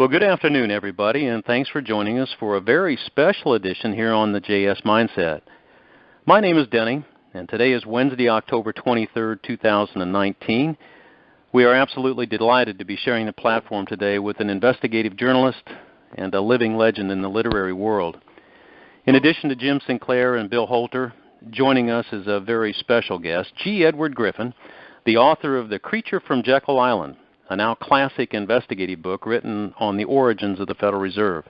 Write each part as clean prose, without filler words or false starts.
Well, good afternoon, everybody, and thanks for joining us for a very special edition here on the JS Mindset. My name is Denny, and today is Wednesday, October 23rd, 2019. We are absolutely delighted to be sharing the platform today with an investigative journalist and a living legend in the literary world. In addition to Jim Sinclair and Bill Holter, joining us is a very special guest, G. Edward Griffin, the author of The Creature From Jekyll Island, a now classic investigative book written on the origins of the Federal Reserve.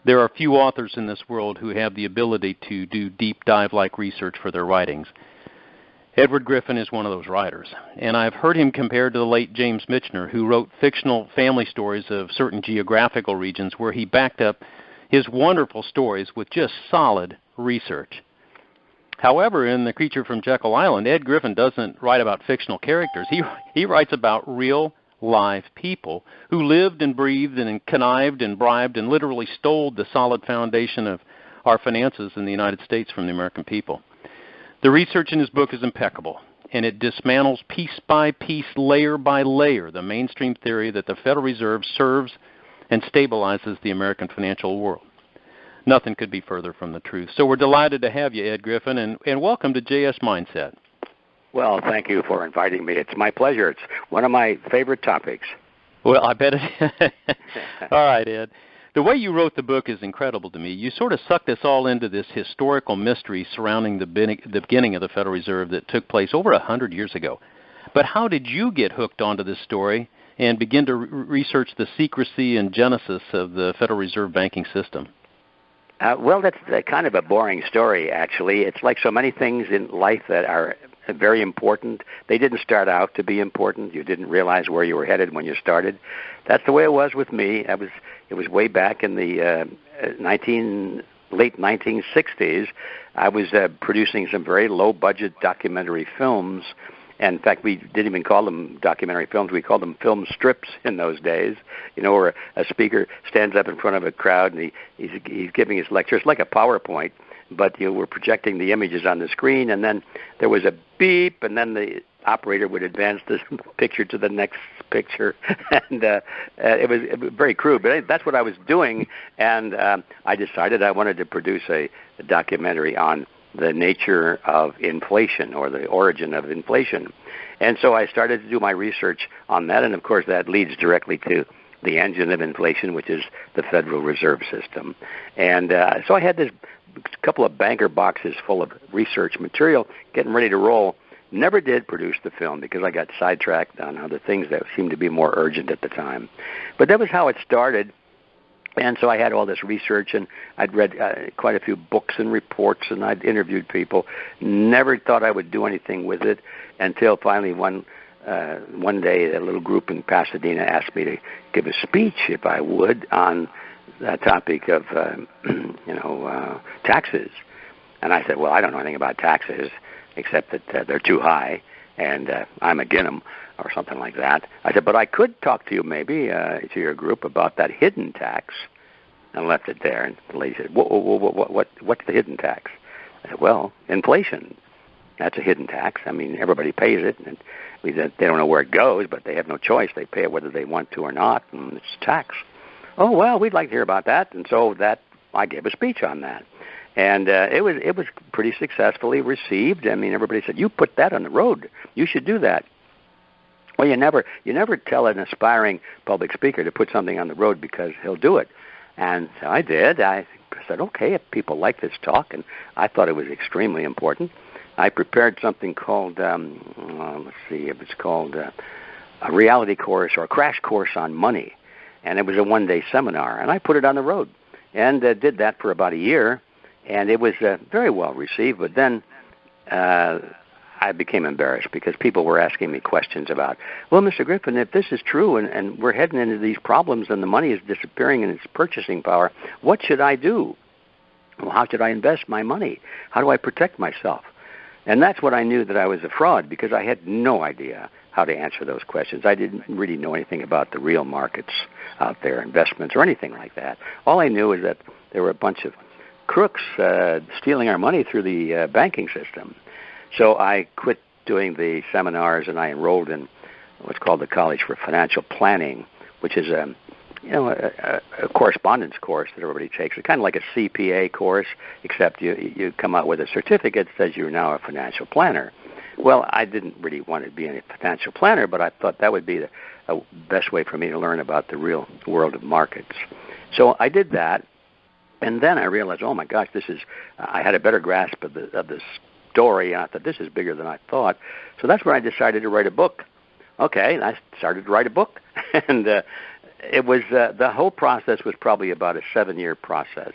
There are few authors in this world who have the ability to do deep dive-like research for their writings. Edward Griffin is one of those writers, and I've heard him compared to the late James Michener, who wrote fictional family stories of certain geographical regions where he backed up his wonderful stories with just solid research. However, in The Creature from Jekyll Island, Ed Griffin doesn't write about fictional characters. He writes about real, live people who lived and breathed and connived and bribed and literally stole the solid foundation of our finances in the United States from the American people. The research in his book is impeccable, and it dismantles piece by piece, layer by layer, the mainstream theory that the Federal Reserve serves and stabilizes the American financial world. Nothing could be further from the truth. So we're delighted to have you, Ed Griffin, and welcome to JS Mindset. Well, thank you for inviting me. It's my pleasure. It's one of my favorite topics. Well, I bet it. All right, Ed. The way you wrote the book is incredible to me. You sort of sucked us all into this historical mystery surrounding the beginning of the Federal Reserve that took place over 100 years ago. But how did you get hooked onto this story and begin to research the secrecy and genesis of the Federal Reserve banking system? Well, that's kind of a boring story, actually. It's like so many things in life that are very important. They didn't start out to be important. You didn't realize where you were headed when you started. That's the way it was with me. It was way back in the late 1960s. I was producing some very low-budget documentary films. And in fact, we didn't even call them documentary films. We called them film strips in those days, where a speaker stands up in front of a crowd and he's giving his lecture. It's like a PowerPoint, but we're projecting the images on the screen, and then there was a beep, and then the operator would advance the picture to the next picture. And it was very crude, but that's what I was doing, and I decided I wanted to produce a documentary on the nature of inflation or the origin of inflation. And so I started to do my research on that, and of course that leads directly to the engine of inflation, which is the Federal Reserve System. And so I had this couple of banker boxes full of research material getting ready to roll. Never did produce the film because I got sidetracked on other things that seemed to be more urgent at the time. But that was how it started. And so I had all this research, and I'd read quite a few books and reports, and I'd interviewed people. Never thought I would do anything with it until finally one day a little group in Pasadena asked me to give a speech, if I would, on the topic of taxes. And I said, well, I don't know anything about taxes except that they're too high, and I'm against them, or something like that. I said, but I could talk to you maybe, to your group, about that hidden tax, and left it there. And the lady said, what's the hidden tax? I said, well, inflation. That's a hidden tax. I mean, everybody pays it, and they don't know where it goes, but they have no choice. They pay it whether they want to or not, and it's tax. Oh, well, we'd like to hear about that. And so I gave a speech on that. And it was pretty successfully received. I mean, everybody said, you put that on the road. You should do that. Well, you never tell an aspiring public speaker to put something on the road because he'll do it. And so I did. I said, okay, if people like this talk, and I thought it was extremely important, I prepared something called, it was called a reality course or a crash course on money. And it was a one-day seminar, and I put it on the road and did that for about a year, and it was very well received. But then I became embarrassed because people were asking me questions about, well, Mr. Griffin, if this is true and we're heading into these problems and the money is disappearing in its purchasing power, what should I do? Well, how should I invest my money? How do I protect myself? And that's what I knew that I was a fraud, because I had no idea how to answer those questions. I didn't really know anything about the real markets out there, investments or anything like that. All I knew is that there were a bunch of crooks stealing our money through the banking system. So I quit doing the seminars, and I enrolled in what's called the College for Financial Planning, which is a correspondence course that everybody takes. It's kind of like a CPA course, except you come out with a certificate that says you're now a financial planner. Well, I didn't really want to be a financial planner, but I thought that would be the best way for me to learn about the real world of markets. So I did that, and then I realized, oh my gosh, I had a better grasp of this story, and I thought, this is bigger than I thought. So that's when I decided to write a book. Okay, and I started to write a book, and it was the whole process was probably about a 7-year process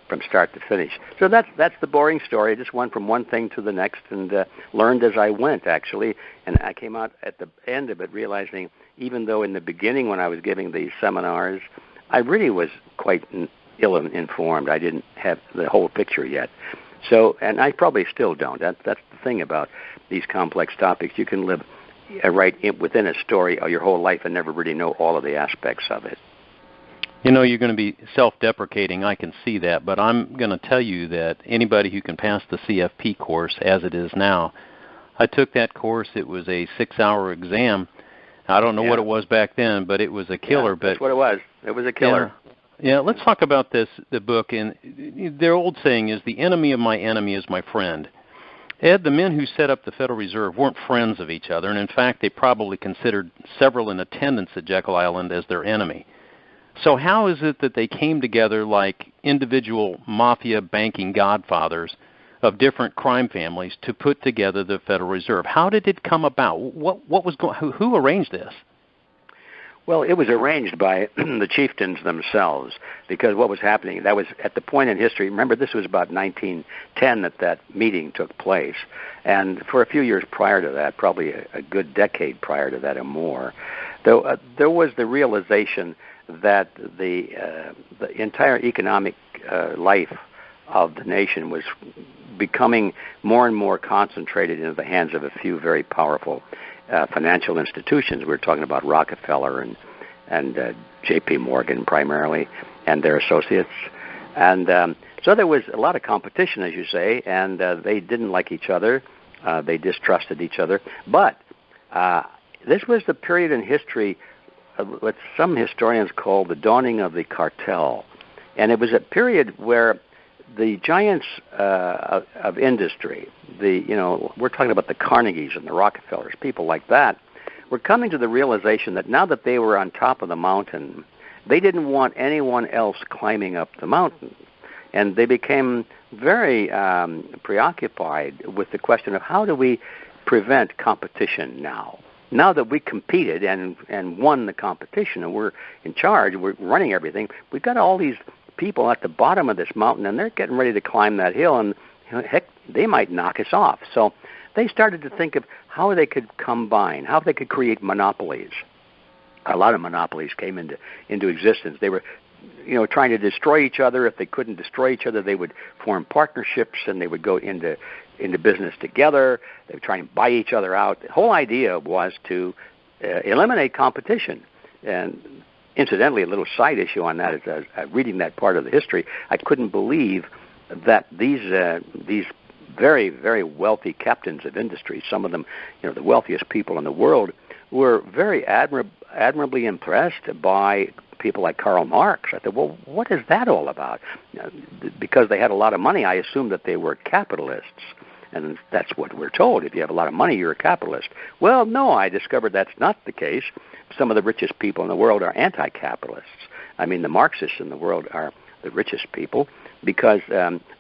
from start to finish. So that's the boring story. I just went from one thing to the next and learned as I went, actually. And I came out at the end of it realizing, even though in the beginning when I was giving these seminars, I really was quite ill-informed. I didn't have the whole picture yet. So, and I probably still don't. That's the thing about these complex topics. You can live within a story your whole life and never really know all of the aspects of it. You're going to be self-deprecating. I can see that, but I'm going to tell you that anybody who can pass the CFP course as it is now, I took that course. It was a 6-hour exam. I don't know what it was back then, but it was a killer. That's what it was. It was a killer. Yeah, let's talk about the book. And their old saying is, the enemy of my enemy is my friend. Ed, the men who set up the Federal Reserve weren't friends of each other, and in fact, they probably considered several in attendance at Jekyll Island as their enemy. So how is it that they came together like individual mafia banking godfathers of different crime families to put together the Federal Reserve? How did it come about? Who arranged this? Well, it was arranged by the chieftains themselves, because what was happening, that was at the point in history, remember this was about 1910 that meeting took place, and for a few years prior to that, probably a good decade prior to that or more, there was the realization that the entire economic life of the nation was becoming more and more concentrated into the hands of a few very powerful financial institutions. We're talking about Rockefeller and J.P. Morgan primarily and their associates. And so there was a lot of competition, as you say, and they didn't like each other. They distrusted each other. But this was the period in history what some historians call the dawning of the cartel. And it was a period where the giants of industry, we're talking about the Carnegies and the Rockefellers, people like that, were coming to the realization that now that they were on top of the mountain, they didn't want anyone else climbing up the mountain. And they became very preoccupied with the question of how do we prevent competition now? Now that we competed and won the competition and we're in charge, we're running everything, we've got all these people at the bottom of this mountain, and they're getting ready to climb that hill, and heck, they might knock us off. So they started to think of how they could combine, how they could create monopolies. A lot of monopolies came into existence. They were, trying to destroy each other. If they couldn't destroy each other, they would form partnerships, and they would go into business together. They would try and buy each other out. The whole idea was to eliminate competition. And incidentally, a little side issue on that is reading that part of the history, I couldn't believe that these very, very wealthy captains of industry, some of them, the wealthiest people in the world, were very admirably impressed by people like Karl Marx. I thought, well, what is that all about? Because they had a lot of money, I assumed that they were capitalists. And that's what we're told. If you have a lot of money, you're a capitalist. Well, no, I discovered that's not the case. Some of the richest people in the world are anti-capitalists. I mean, the Marxists in the world are the richest people because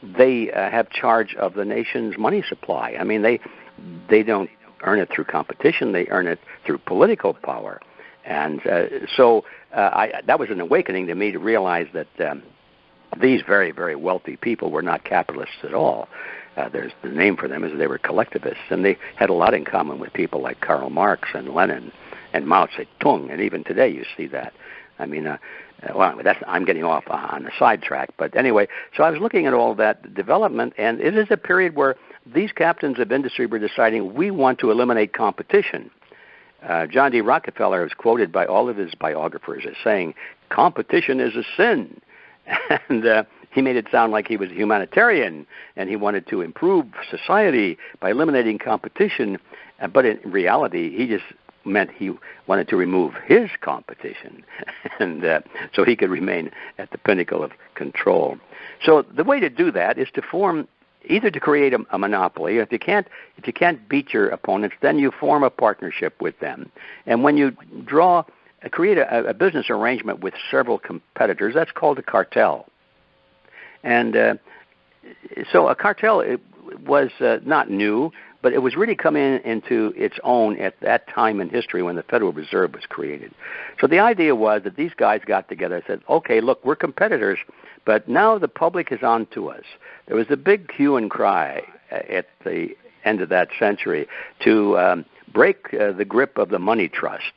they have charge of the nation's money supply. I mean, they don't earn it through competition. They earn it through political power. And so that was an awakening to me to realize that these very, very wealthy people were not capitalists at all. There's the name for them is they were collectivists, and they had a lot in common with people like Karl Marx and Lenin and Mao Zedong, and even today you see that. I mean, I'm getting off on a sidetrack, but anyway, so I was looking at all that development, and it is a period where these captains of industry were deciding we want to eliminate competition. John D. Rockefeller was quoted by all of his biographers as saying, competition is a sin. And he made it sound like he was a humanitarian and he wanted to improve society by eliminating competition. But in reality, he just meant he wanted to remove his competition, and so he could remain at the pinnacle of control. So the way to do that is to form, either to create a monopoly. If you can't beat your opponents, then you form a partnership with them. And when you create a business arrangement with several competitors, that's called a cartel. And so a cartel was not new, but it was really coming into its own at that time in history when the Federal Reserve was created. So the idea was that these guys got together and said, okay, look, we're competitors, but now the public is on to us. There was a big hue and cry at the end of that century to break the grip of the money trust.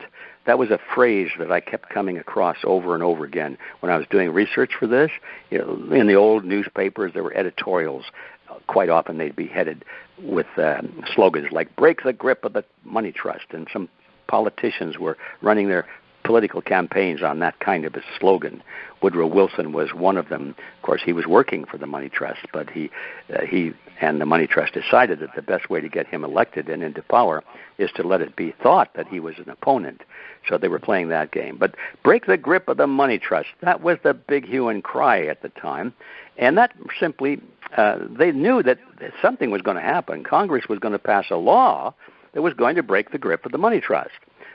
That was a phrase that I kept coming across over and over again when I was doing research for this. You know, in the old newspapers, there were editorials. Quite often they'd be headed with slogans like "break the grip of the money trust," and some politicians were running their political campaigns on that kind of a slogan. Woodrow Wilson was one of them. Of course, he was working for the money trust, but he and the money trust decided that the best way to get him elected and into power is to let it be thought that he was an opponent. So they were playing that game. But break the grip of the money trust, that was the big hue and cry at the time. And that simply, they knew that something was going to happen. Congress was going to pass a law that was going to break the grip of the money trust.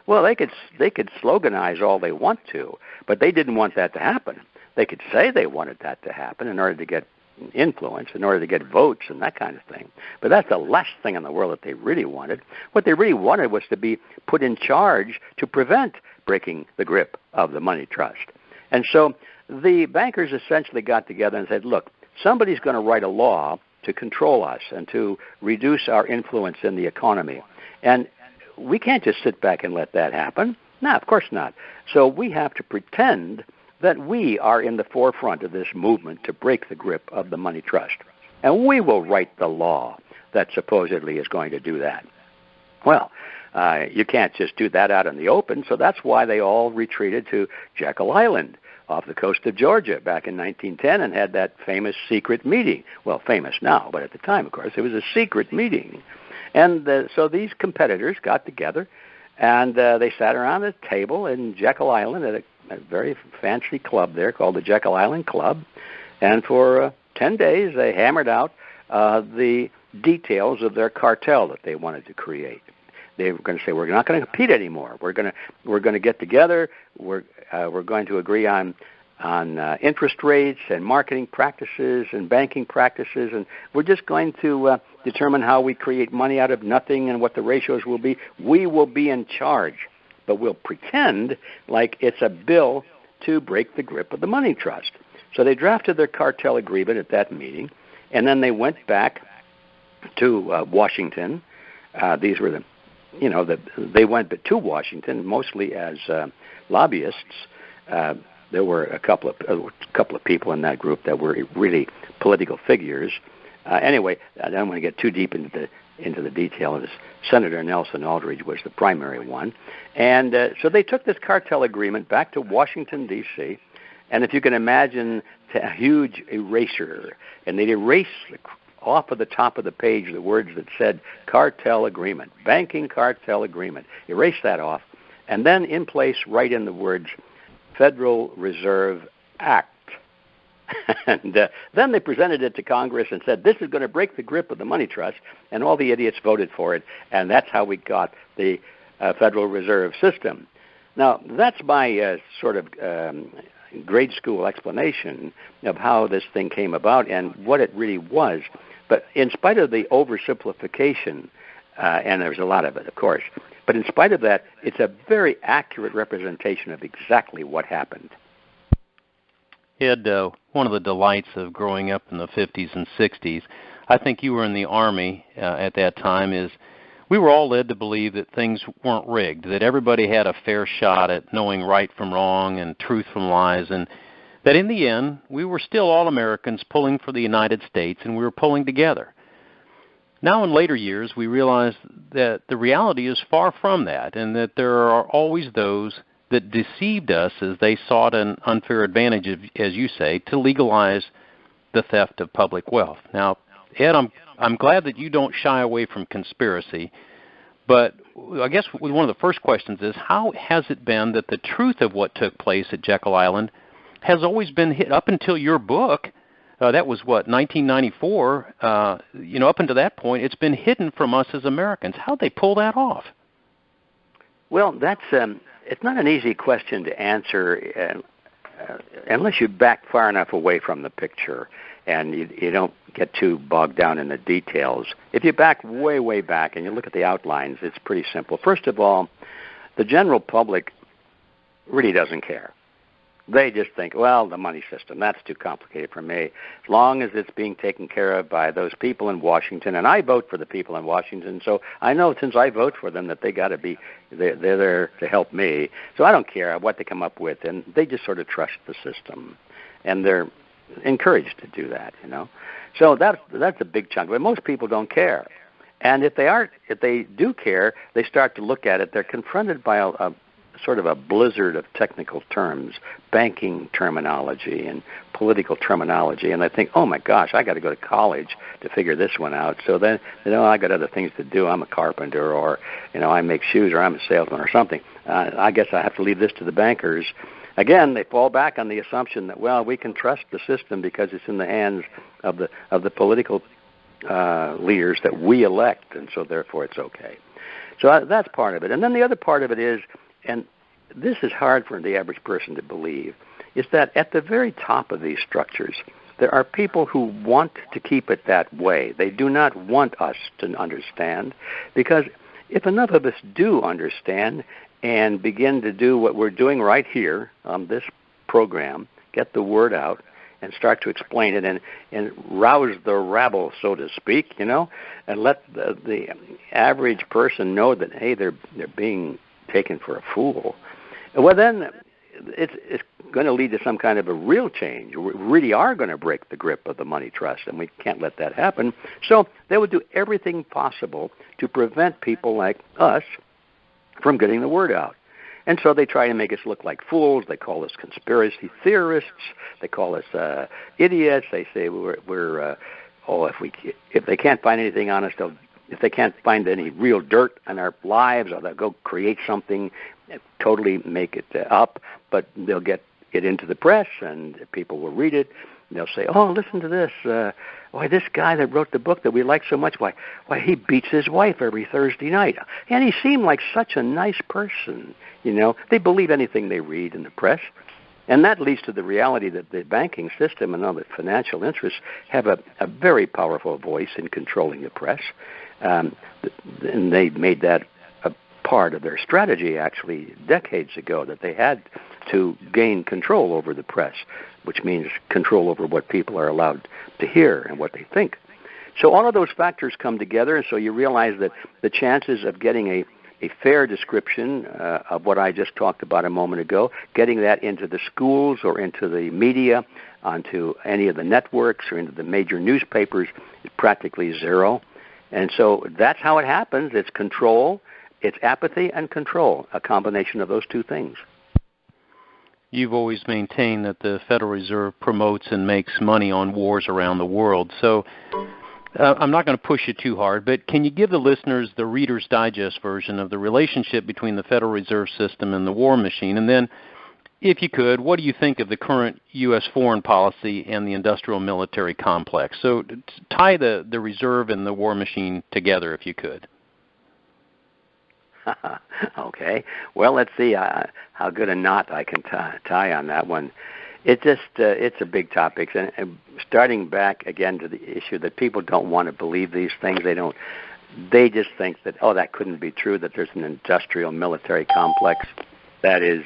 Well, they could sloganize all they want to, but they didn't want that to happen. They could say they wanted that to happen in order to get influence, in order to get votes and that kind of thing. But that's the last thing in the world that they really wanted. What they really wanted was to be put in charge to prevent breaking the grip of the money trust. And so the bankers essentially got together and said, look, somebody's going to write a law to control us and to reduce our influence in the economy. And we can't just sit back and let that happen. No, of course not. So we have to pretend that we are in the forefront of this movement to break the grip of the money trust. And we will write the law that supposedly is going to do that. Well, you can't just do that out in the open, so that's why they all retreated to Jekyll Island off the coast of Georgia back in 1910 and had that famous secret meeting. Well, famous now, but at the time, of course, it was a secret meeting. And so these competitors got together, and they sat around a table in Jekyll Island at a very fancy club there called the Jekyll Island Club. And for 10 days, they hammered out the details of their cartel that they wanted to create. They were going to say, we're not going to compete anymore. We're going to get together. We're going to agree on interest rates and marketing practices and banking practices, and we're just going to determine how we create money out of nothing and what the ratios will be. We will be in charge, but we'll pretend like it's a bill to break the grip of the money trust. So they drafted their cartel agreement at that meeting, and then they went back to Washington. These were they went to Washington mostly as lobbyists. There were a couple of people in that group that were really political figures. Anyway, I don't want to get too deep into the detail of this. Senator Nelson Aldrich was the primary one. And so they took this cartel agreement back to Washington, D.C., and if you can imagine a huge eraser, and they'd erase off of the top of the page the words that said cartel agreement, banking cartel agreement. Erase that off, and then in place write in the words Federal Reserve Act. And then they presented it to Congress and said, this is going to break the grip of the money trust, and all the idiots voted for it, and that's how we got the Federal Reserve System. Now, that's my sort of grade school explanation of how this thing came about and what it really was. But in spite of the oversimplification, and there's a lot of it, of course, but in spite of that, it's a very accurate representation of exactly what happened. Ed, one of the delights of growing up in the 50s and 60s, I think you were in the Army at that time, is we were all led to believe that things weren't rigged, that everybody had a fair shot at knowing right from wrong and truth from lies, and that in the end, we were still all Americans pulling for the United States, and we were pulling together. Now in later years, we realize that the reality is far from that, and that there are always those that deceived us as they sought an unfair advantage, as you say, to legalize the theft of public wealth. Now, Ed, I'm glad that you don't shy away from conspiracy, But I guess one of the first questions is, how has it been that the truth of what took place at Jekyll Island has always been hid up until your book? That was, 1994. Up until that point, it's been hidden from us as Americans. How'd they pull that off? Well, that's it's not an easy question to answer unless you back far enough away from the picture and you don't get too bogged down in the details. If you back way, way back and you look at the outlines, it's pretty simple. First of all, the general public really doesn't care. They just think, well, the money system, that's too complicated for me. As long as it's being taken care of by those people in Washington, and I vote for the people in Washington, so I know since I vote for them that they got to be, they're there to help me. So I don't care what they come up with, and they just sort of trust the system, and they're encouraged to do that, So that's a big chunk. But most people don't care, and if they do care, they start to look at it. They're confronted by a sort of a blizzard of technical terms, banking terminology and political terminology, and I think, oh my gosh, I got to go to college to figure this one out. So then, I got other things to do. I'm a carpenter, or I make shoes, or I'm a salesman, or something. I guess I have to leave this to the bankers. Again, they fall back on the assumption that, well, we can trust the system because it's in the hands of the political leaders that we elect, and so therefore it's okay. So that's part of it. And then the other part of it is, and this is hard for the average person to believe, is that at the very top of these structures, there are people who want to keep it that way. They do not want us to understand, because if enough of us do understand and begin to do what we're doing right here on this program, get the word out, and start to explain it and rouse the rabble, so to speak, and let the average person know that, hey, they're being taken for a fool, well, then it's going to lead to some kind of a real change. We really are going to break the grip of the money trust, and we can't let that happen. So they would do everything possible to prevent people like us from getting the word out. And so they try to make us look like fools. They call us conspiracy theorists. They call us idiots. They say if they can't find anything on us, if they can't find any real dirt on our lives, or they'll go create something, totally make it up, but they'll get it into the press, and people will read it. And they'll say, oh, listen to this. Why, this guy that wrote the book that we like so much, why he beats his wife every Thursday night. And he seemed like such a nice person. They believe anything they read in the press. And that leads to the reality that the banking system and all the financial interests have a very powerful voice in controlling the press. And they made that a part of their strategy, actually, decades ago, that they had to gain control over the press, which means control over what people are allowed to hear and what they think. So all of those factors come together, and so you realize that the chances of getting a fair description of what I just talked about a moment ago, getting that into the schools or into the media, onto any of the networks or into the major newspapers, is practically zero. And so that's how it happens. It's control, it's apathy and control, a combination of those two things. You've always maintained that the Federal Reserve promotes and makes money on wars around the world. So I'm not going to push you too hard, but can you give the listeners the Reader's Digest version of the relationship between the Federal Reserve System and the war machine? And then, if you could, what do you think of the current U.S. foreign policy and the industrial military complex? So tie the reserve and the war machine together, if you could. Okay. Well, let's see how good a knot I can tie on that one. It's a big topic, and starting back again to the issue that people don't want to believe these things. They just think that, that couldn't be true, that there's an industrial military complex that is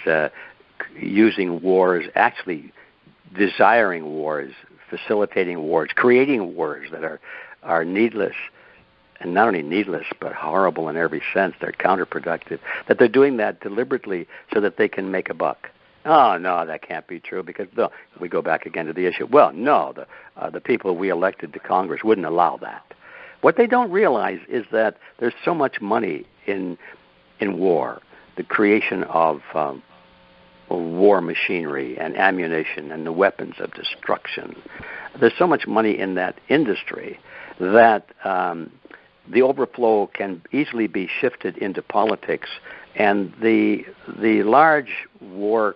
using wars, actually desiring wars, facilitating wars, creating wars that are needless, and not only needless, but horrible in every sense. They're counterproductive, that they're doing that deliberately so that they can make a buck. Oh, no, that can't be true, because we go back again to the issue. Well, no, the people we elected to Congress wouldn't allow that. What they don't realize is that there's so much money in war, the creation of war machinery and ammunition and the weapons of destruction. There's so much money in that industry that the overflow can easily be shifted into politics, and the large war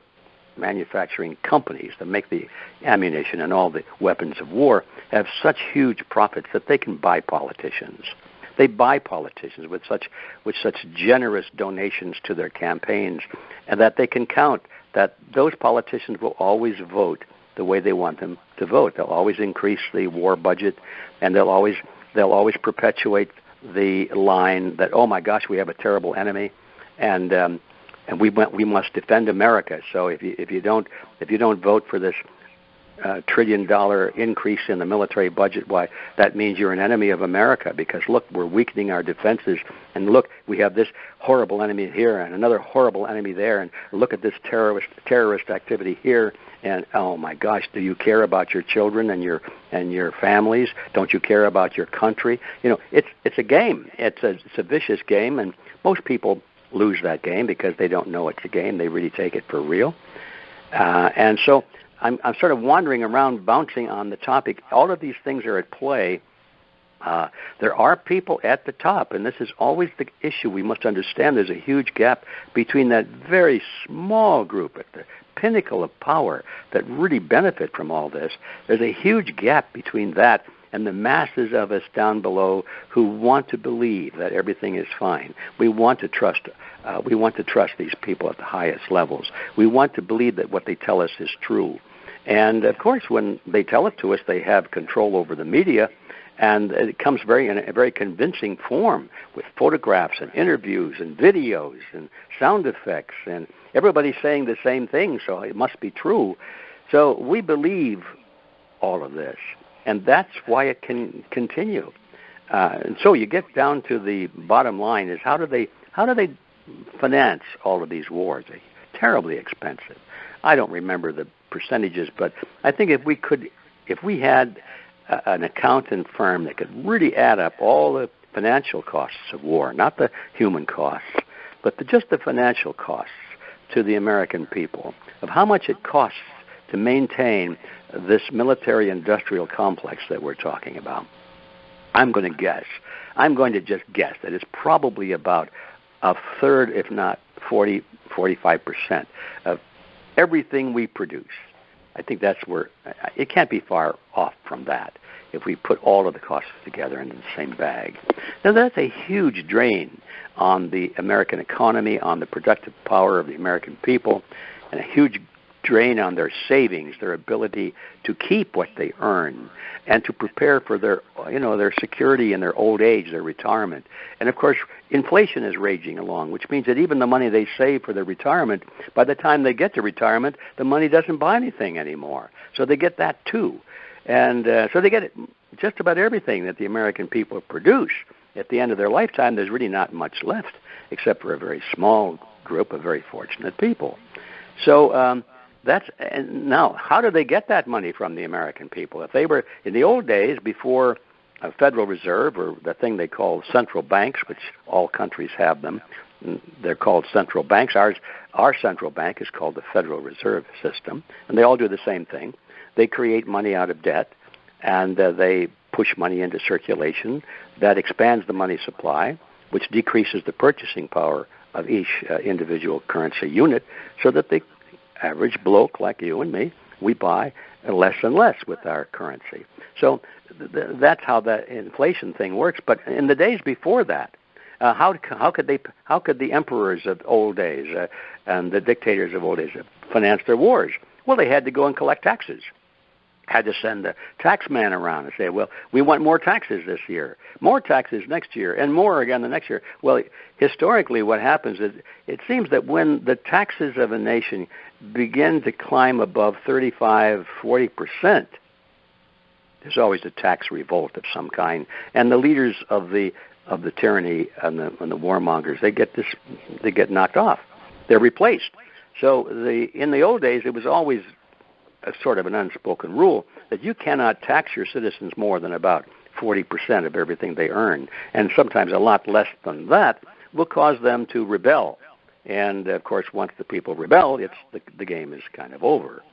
manufacturing companies that make the ammunition and all the weapons of war have such huge profits that they can buy politicians. They buy politicians with such generous donations to their campaigns, and that they can count that those politicians will always vote the way they want them to vote. They'll always increase the war budget, and they'll always perpetuate the line that, oh my gosh, we have a terrible enemy, and we must defend America. So if you don't vote for this $1 trillion increase in the military budget, why, that means you're an enemy of America, because look, we're weakening our defenses, and look, we have this horrible enemy here and another horrible enemy there, and look at this terrorist activity here, and oh my gosh, do you care about your children and your families? Don't you care about your country? It's a game. It's a vicious game, and most people lose that game because they don't know it's a game. They really take it for real, and so I'm sort of wandering around, bouncing on the topic. All of these things are at play. There are people at the top, and this is always the issue. We must understand there's a huge gap between that very small group at the pinnacle of power that really benefit from all this. There's a huge gap between that and the masses of us down below who want to believe that everything is fine. We want to trust these people at the highest levels. We want to believe that what they tell us is true. And, of course, when they tell it to us, they have control over the media, and it comes in a very convincing form with photographs and interviews and videos and sound effects, and everybody's saying the same thing, so it must be true. So we believe all of this, and that's why it can continue. And so you get down to the bottom line is how do they finance all of these wars? They're terribly expensive. I don't remember the percentages, but I think if we had an accountant firm that could really add up all the financial costs of war, not the human costs, but just the financial costs to the American people, of how much it costs to maintain this military-industrial complex that we're talking about, I'm going to just guess that it's probably about a third, if not 45% of everything we produce. I think that's where it can't be far off from that if we put all of the costs together into the same bag. Now, that's a huge drain on the American economy, on the productive power of the American people, and a huge drain on their savings, their ability to keep what they earn, and to prepare for their security in their old age, their retirement. And of course, inflation is raging along, which means that even the money they save for their retirement, by the time they get to retirement, the money doesn't buy anything anymore. So they get that too. And so they get just about everything that the American people produce. At the end of their lifetime, there's really not much left, except for a very small group of very fortunate people. So now, how do they get that money from the American people? If they were in the old days, before a Federal Reserve, or the thing they call central banks, which all countries have them, they're called central banks. Our central bank is called the Federal Reserve System, and they all do the same thing. They create money out of debt, and they push money into circulation. That expands the money supply, which decreases the purchasing power of each individual currency unit, so that the average bloke like you and me, we buy less and less with our currency. So that's how that inflation thing works. But in the days before that, how could the emperors of old days and the dictators of old days finance their wars? Well, they had to go and collect taxes. Had to send a tax man around and say, well, we want more taxes this year, more taxes next year, and more again the next year. Well, historically what happens is it seems that when the taxes of a nation begin to climb above 35, 40%, there's always a tax revolt of some kind. And the leaders of the tyranny and the warmongers, they get knocked off. They're replaced. So in the old days, it was always a sort of an unspoken rule that you cannot tax your citizens more than about 40% of everything they earn, and sometimes a lot less than that will cause them to rebel. And of course, once the people rebel, the game is kind of over.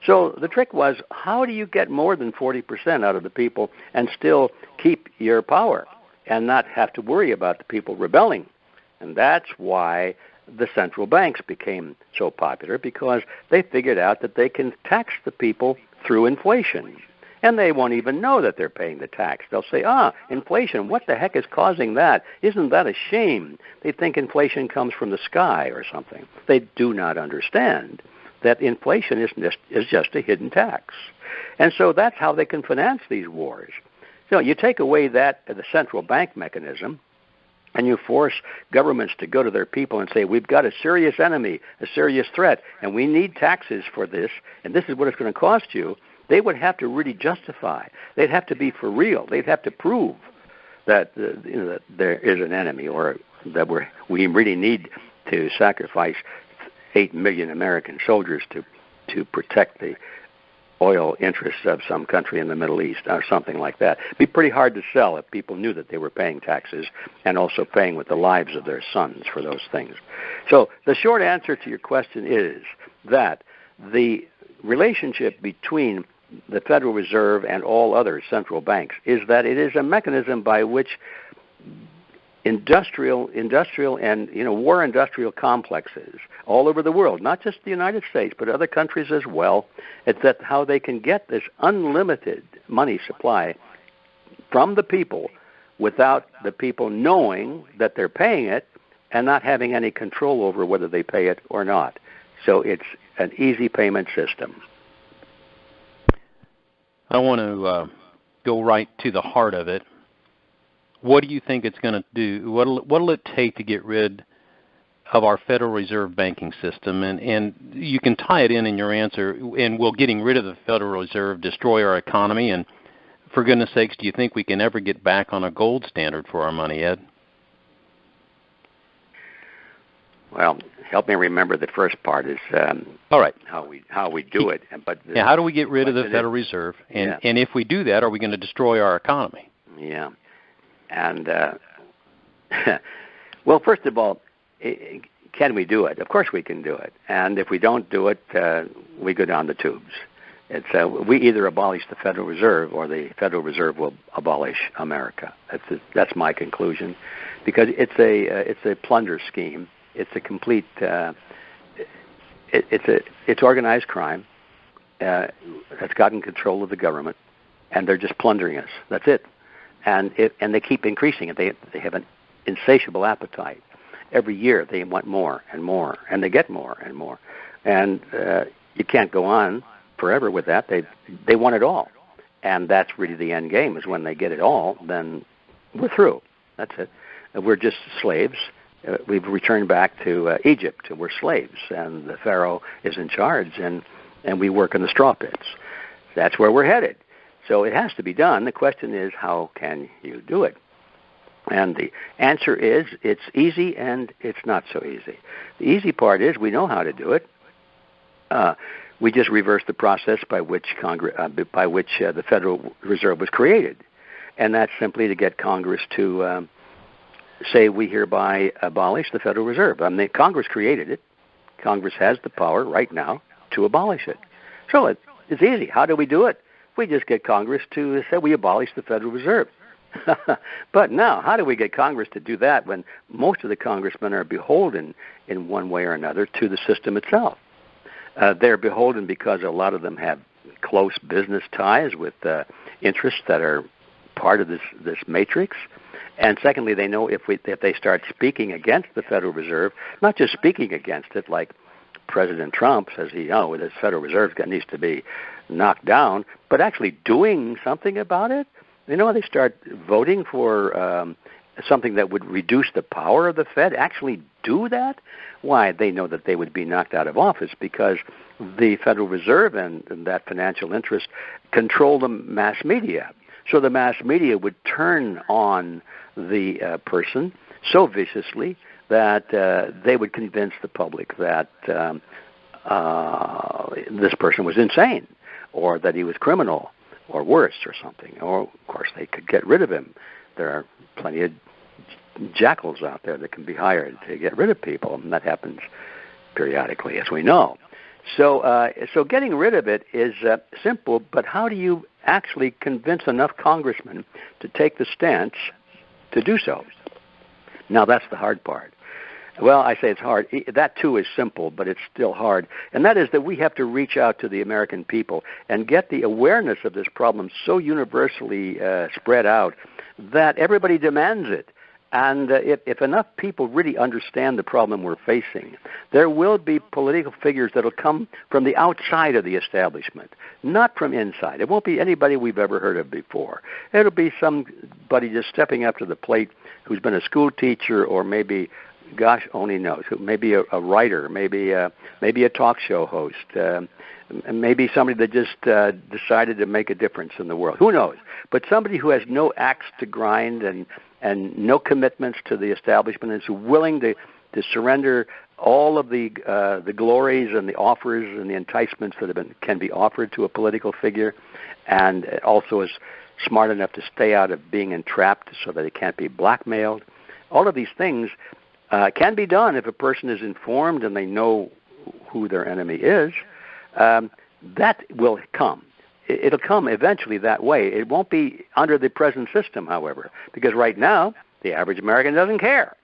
So the trick was, how do you get more than 40% out of the people and still keep your power? and not have to worry about the people rebelling. And that's why the central banks became so popular, because they figured out that they can tax the people through inflation. And they won't even know that they're paying the tax. They'll say, inflation, what the heck is causing that? Isn't that a shame? They think inflation comes from the sky or something. They do not understand that inflation is just a hidden tax. And so that's how they can finance these wars. So you take away the central bank mechanism, and you force governments to go to their people and say, we've got a serious enemy, a serious threat, and we need taxes for this, and this is what it's going to cost you. They would have to really justify. They'd have to be for real. They'd have to prove that, that there is an enemy, or that we really need to sacrifice 8 million American soldiers to protect the oil interests of some country in the Middle East or something like that. It'd be pretty hard to sell if people knew that they were paying taxes and also paying with the lives of their sons for those things. So the short answer to your question is that the relationship between the Federal Reserve and all other central banks is that it is a mechanism by which industrial and war industrial complexes all over the world, not just the United States but other countries as well, it's that how they can get this unlimited money supply from the people without the people knowing that they're paying it and not having any control over whether they pay it or not. So it's an easy payment system. I want to go right to the heart of it. What do you think it's going to do? What'll it take to get rid of our Federal Reserve banking system? And you can tie it in your answer. And will getting rid of the Federal Reserve destroy our economy? And for goodness sakes, do you think we can ever get back on a gold standard for our money, Ed? Well, help me remember the first part is all right. How we do it. But how do we get rid of the Federal Reserve? And if we do that, are we going to destroy our economy? Yeah. And, well, first of all, can we do it? Of course we can do it. And if we don't do it, we go down the tubes. We either abolish the Federal Reserve or the Federal Reserve will abolish America. That's my conclusion, because it's a plunder scheme. It's a complete. It's organized crime that's gotten control of the government, and they're just plundering us. That's it. And they keep increasing it. They have an insatiable appetite. Every year they want more and more, and they get more and more. And you can't go on forever with that. They want it all. And that's really the end game, is when they get it all, then we're through. That's it. We're just slaves. We've returned back to Egypt. We're slaves, and the Pharaoh is in charge, and we work in the straw pits. That's where we're headed. So it has to be done. The question is, how can you do it? And the answer is, it's easy and it's not so easy. The easy part is we know how to do it. We just reverse the process by which the Federal Reserve was created, and that's simply to get Congress to say we hereby abolish the Federal Reserve. I mean, Congress created it. Congress has the power right now to abolish it. So it's easy. How do we do it? We just get Congress to say we abolish the Federal Reserve. But now, how do we get Congress to do that when most of the congressmen are beholden in one way or another to the system itself? They're beholden because a lot of them have close business ties with interests that are part of this matrix. And secondly, they know if they start speaking against the Federal Reserve, not just speaking against it like President Trump says, this Federal Reserve needs to be knocked down, but actually doing something about it. They start voting for something that would reduce the power of the Fed, actually do that. Why? They know that they would be knocked out of office because the Federal Reserve and that financial interest control the mass media. So the mass media would turn on the person so viciously that they would convince the public that this person was insane, or that he was criminal, or worse, or something. Or, of course, they could get rid of him. There are plenty of jackals out there that can be hired to get rid of people, and that happens periodically, as we know. So getting rid of it is simple, but how do you actually convince enough congressmen to take the stance to do so. Now, that's the hard part. Well, I say it's hard. That, too, is simple, but it's still hard. And that is that we have to reach out to the American people and get the awareness of this problem so universally spread out that everybody demands it. And if enough people really understand the problem we're facing, there will be political figures that will come from the outside of the establishment, not from inside. It won't be anybody we've ever heard of before. It'll be somebody just stepping up to the plate who's been a school teacher, or maybe, gosh only knows, maybe a writer, maybe a talk show host, maybe somebody that just decided to make a difference in the world. Who knows? But somebody who has no axe to grind and no commitments to the establishment, and is willing to surrender all of the glories and the offers and the enticements that can be offered to a political figure, and also is smart enough to stay out of being entrapped so that it can't be blackmailed. All of these things can be done if a person is informed and they know who their enemy is. That will come. It'll come eventually that way. It won't be under the present system, however, because right now the average American doesn't care.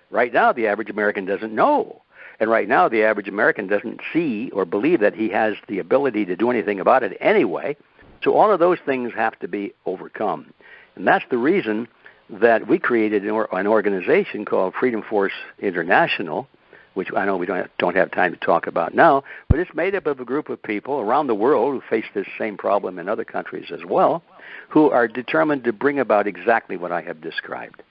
Right now the average American doesn't know. And right now the average American doesn't see or believe that he has the ability to do anything about it anyway. So all of those things have to be overcome. And that's the reason that we created an organization called Freedom Force International, which I know we don't have time to talk about now, but it's made up of a group of people around the world who face this same problem in other countries as well, who are determined to bring about exactly what I have described.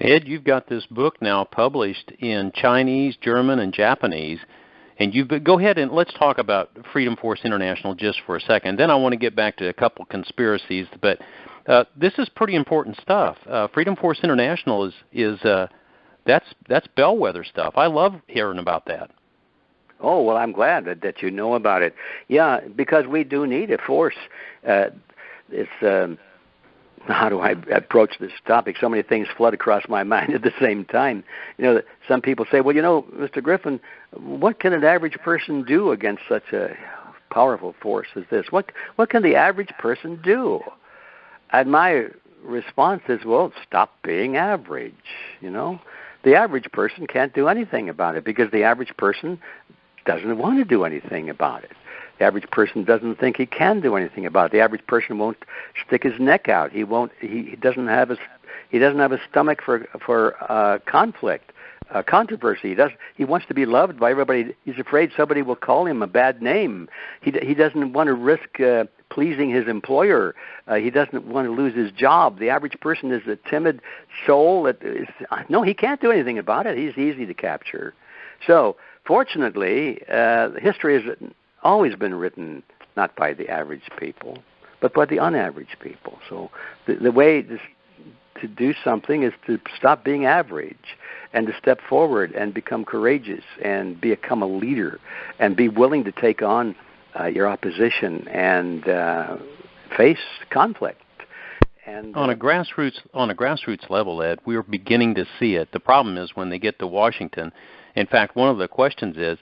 Ed, you've got this book now published in Chinese, German, and Japanese, and go ahead and let's talk about Freedom Force International just for a second. Then I want to get back to a couple conspiracies, but this is pretty important stuff. Freedom Force International is that's bellwether stuff. I love hearing about that. Oh, well, I'm glad that you know about it. Yeah, because we do need a force. How do I approach this topic? So many things flood across my mind at the same time. Some people say, well, Mr. Griffin, what can an average person do against such a powerful force as this? What can the average person do? And my response is, well, stop being average, The average person can't do anything about it because the average person doesn't want to do anything about it. The average person doesn't think he can do anything about it. The average person won't stick his neck out. He doesn't have a stomach for conflict, controversy. He wants to be loved by everybody. He's afraid somebody will call him a bad name. He doesn't want to risk pleasing his employer. He doesn't want to lose his job. The average person is a timid soul. He can't do anything about it. He's easy to capture. So, fortunately, history has always been written not by the average people, but by the unaverage people. So the way to do something is to stop being average and to step forward and become courageous and become a leader and be willing to take on your opposition and face conflict. And on a grassroots level, Ed, we're beginning to see it. The problem is when they get to Washington. In fact, one of the questions is,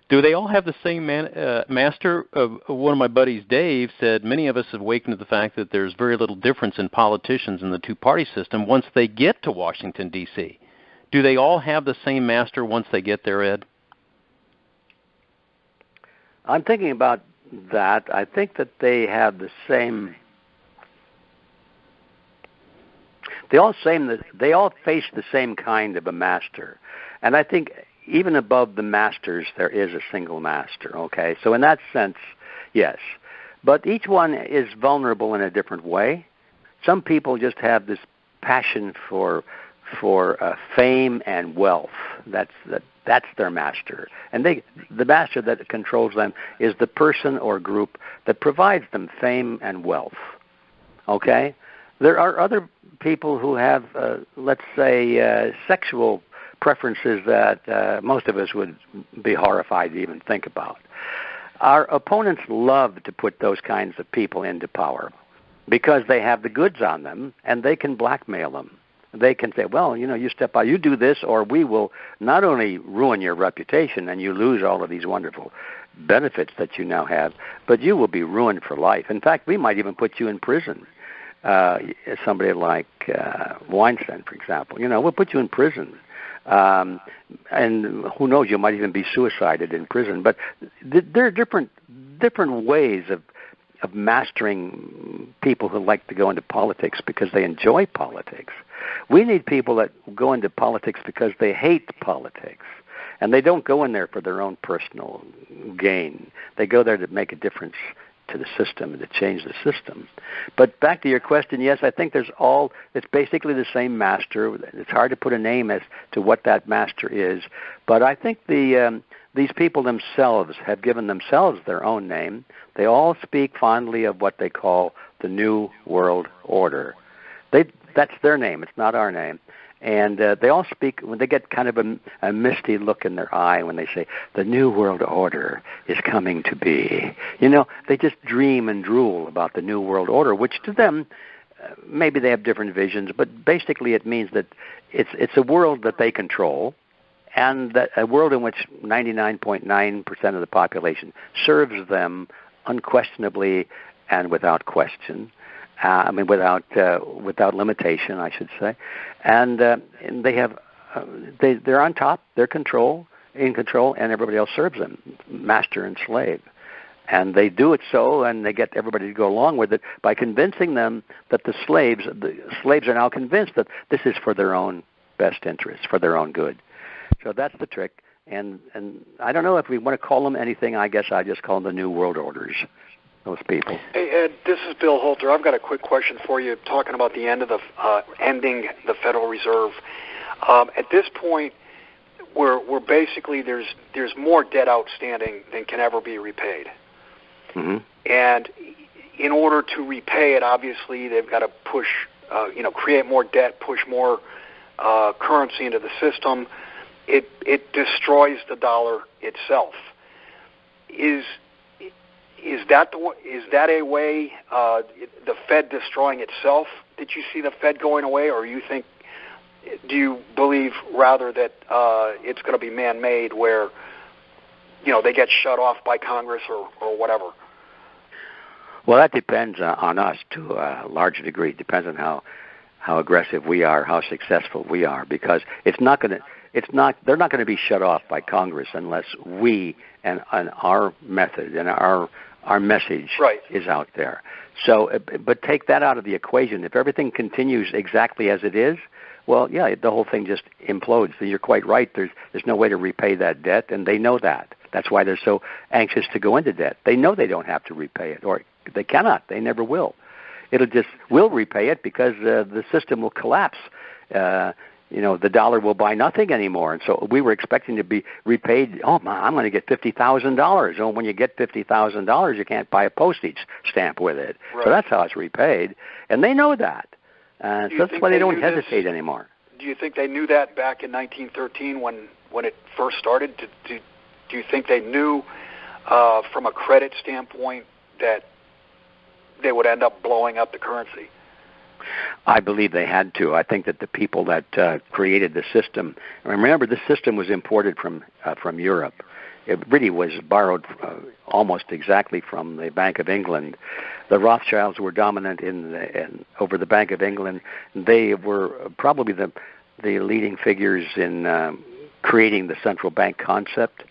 do they all have the same master? One of my buddies, Dave, said many of us have awakened to the fact that there's very little difference in politicians in the two-party system once they get to Washington, D.C. Do they all have the same master once they get there, Ed? I'm thinking about that. I think that they have the same. They all face the same kind of a master, and I think even above the masters there is a single master. Okay, so in that sense, yes, but each one is vulnerable in a different way. Some people just have this passion for fame and wealth. That's their master, and the master that controls them is the person or group that provides them fame and wealth. Okay, there are other people who have, let's say, sexual preferences that most of us would be horrified to even think about. Our opponents love to put those kinds of people into power because they have the goods on them and they can blackmail them. They can say, well, you step out, you do this, or we will not only ruin your reputation and you lose all of these wonderful benefits that you now have, but you will be ruined for life. In fact, we might even put you in prison. somebody like Weinstein, for example. We'll put you in prison. And who knows, you might even be suicided in prison. But there are different ways of mastering people who like to go into politics because they enjoy politics. We need people that go into politics because they hate politics. And they don't go in there for their own personal gain. They go there to make a difference to the system and to change the system. But back to your question, yes, I think it's basically the same master. It's hard to put a name as to what that master is. But I think these people themselves have given themselves their own name. They all speak fondly of what they call the New World Order. That's their name. It's not our name. And they all speak, when they get kind of a misty look in their eye when they say, the New World Order is coming to be. They just dream and drool about the New World Order, which to them, maybe they have different visions, but basically it means that it's a world that they control, and that a world in which 99.9% of the population serves them unquestionably and without question. Without limitation, I should say, and they have they're on top, they're in control, and everybody else serves them, master and slave, and they do it so, and they get everybody to go along with it by convincing them that the slaves are now convinced that this is for their own best interest, for their own good. So that's the trick, and I don't know if we want to call them anything. I guess I just call them the New World Orders. Those people. Hey, Ed, this is Bill Holter. I've got a quick question for you, talking about the end of ending the Federal Reserve. At this point, we're basically there's more debt outstanding than can ever be repaid. Mm-hmm. And in order to repay it, obviously they've got to push, create more debt, push more currency into the system. It destroys the dollar itself. Is that a way, the Fed destroying itself? Did you see the Fed going away, or do you believe rather that it's going to be man-made, where they get shut off by Congress or whatever? Well, that depends on us to a large degree. It depends on how aggressive we are, how successful we are, because they're not going to be shut off by Congress unless we and our method and our message is out there. So, but take that out of the equation. If everything continues exactly as it is, well, yeah, the whole thing just implodes. So you're quite right. There's no way to repay that debt, and they know that. That's why they're so anxious to go into debt. They know they don't have to repay it, or they cannot. They never will. We'll repay it because the system will collapse. The dollar will buy nothing anymore. And so we were expecting to be repaid. Oh, I'm going to get $50,000. Oh, when you get $50,000, you can't buy a postage stamp with it. Right. So that's how it's repaid. And they know that. So that's why they don't hesitate anymore. Do you think they knew that back in 1913 when it first started? Do you think they knew from a credit standpoint that they would end up blowing up the currency? I believe they had to. I think that the people that created the system, remember, this system was imported from Europe. It really was borrowed almost exactly from the Bank of England. The Rothschilds were dominant over the Bank of England. They were probably the leading figures in creating the central bank concept.